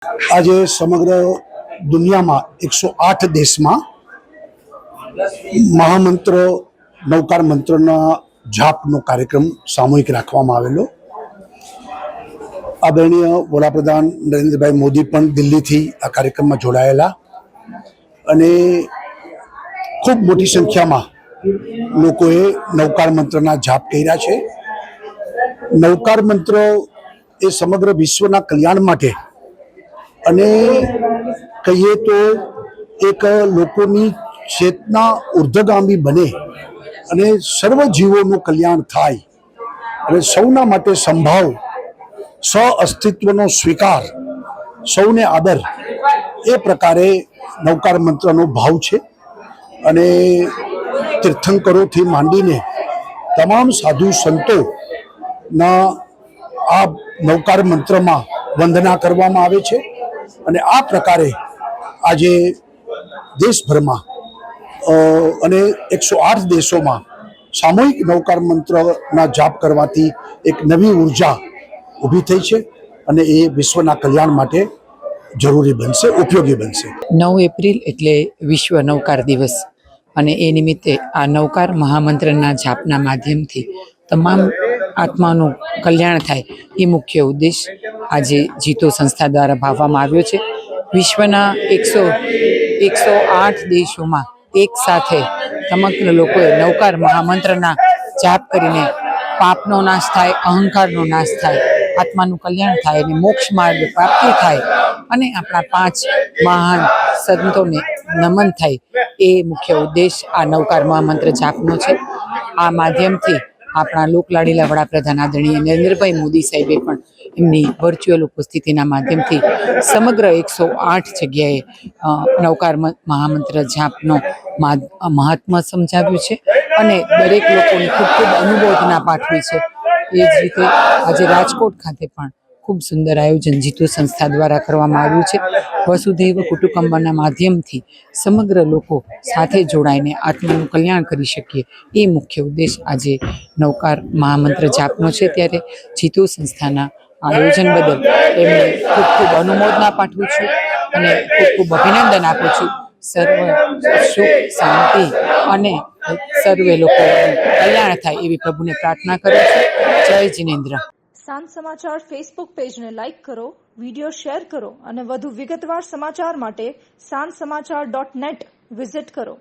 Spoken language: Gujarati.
આજે સમગ્ર દુનિયામાં 108 દેશમાં મહામંત્ર નૌકાર મંત્રના જાપનો કાર્યક્રમ સામૂહિક રાખવામાં આવેલો. આદરણીય વડાપ્રધાન નરેન્દ્રભાઈ મોદી પણ દિલ્હીથી આ કાર્યક્રમમાં જોડાયેલા અને ખૂબ મોટી સંખ્યામાં લોકોએ નૌકાર મંત્રના જાપ કર્યા છે. નૌકાર મંત્ર એ સમગ્ર વિશ્વના કલ્યાણ માટે અને કહીએ તો એક લોકોની ચેતના ઉર્ધ્વગામી બને અને સર્વ જીવોનું કલ્યાણ થાય અને સૌના માટે સંભાવ, સહઅસ્તિત્વનો સ્વીકાર, સૌને આદર, એ પ્રકારે નૌકાર મંત્રનો ભાવ છે. અને તીર્થંકરોથી માંડીને તમામ સાધુ સંતોના આ નૌકાર મંત્રમાં વંદના કરવામાં આવે છે. અને આ પ્રકારે આજે દેશભરમાં અને 108 દેશોમાં સામૂહિક નૌકાર મંત્રના જાપ કરવાથી એક નવી ઉર્જા ઊભી થઈ છે અને એ વિશ્વના કલ્યાણ માટે જરૂરી બનશે, ઉપયોગી બનશે. 9 એપ્રિલ એટલે વિશ્વ નૌકાર દિવસ અને એ નિમિત્તે આ નૌકાર મહામંત્રના જાપના માધ્યમથી તમામ આત્માનું કલ્યાણ થાય એ મુખ્ય ઉદ્દેશ આજે જીતો સંસ્થા દ્વારા ભાવવામાં આવ્યો છે. વિશ્વના 108 દેશોમાં એક સાથે સમગ્ર લોકોએ નૌકાર મહામંત્રના જાપ કરીને પાપનો નાશ થાય, અહંકારનો નાશ થાય, આત્માનું કલ્યાણ થાય અને મોક્ષ માર્ગ પ્રાપ્તિ થાય અને આપણા 5 મહાન સંતોને નમન થાય, એ મુખ્ય ઉદ્દેશ આ નૌકાર મહામંત્ર જાપનો છે. આ માધ્યમથી આપણા લોકલાડીલા વડાપ્રધાન આદરણીય નરેન્દ્રભાઈ મોદી સાહેબે પણ એમની વર્ચ્યુઅલ ઉપસ્થિતિના માધ્યમથી સમગ્ર 108 જગ્યાએ નૌકાર મહામંત્ર જાપનો મહાત્મ્ય સમજાવ્યું છે અને દરેક લોકોને ખૂબ ખૂબ અનુમોદના પાઠવી છે. એ જ રીતે આજે રાજકોટ ખાતે પણ ખૂબ સુંદર આયોજન જીતો સંસ્થા દ્વારા કરવામાં આવ્યું છે. વસુધૈવ કુટુંબકમના માધ્યમથી સમગ્ર લોકો સાથે જોડાઈને આત્માનું કલ્યાણ કરી શકીએ, એ મુખ્ય ઉદ્દેશ આજે નૌકાર મહામંત્ર જાપનો છે. ત્યારે જીતો સંસ્થાના આયોજન બદલ એમને ખૂબ ખૂબ અનુમોદના પાઠવું છું અને ખૂબ ખૂબ અભિનંદન આપું છું. સર્વ સુખ, શાંતિ અને સર્વે લોકોનું કલ્યાણ થાય એવી પ્રભુને પ્રાર્થના કરું છું. જય જિનેન્દ્ર. સાંજ સમાચાર ફેસબુક પેજને લાઇક કરો, વિડીયો શેર કરો અને વધુ વિગતવાર સમાચાર માટે sanssamachar.net વિઝિટ કરો.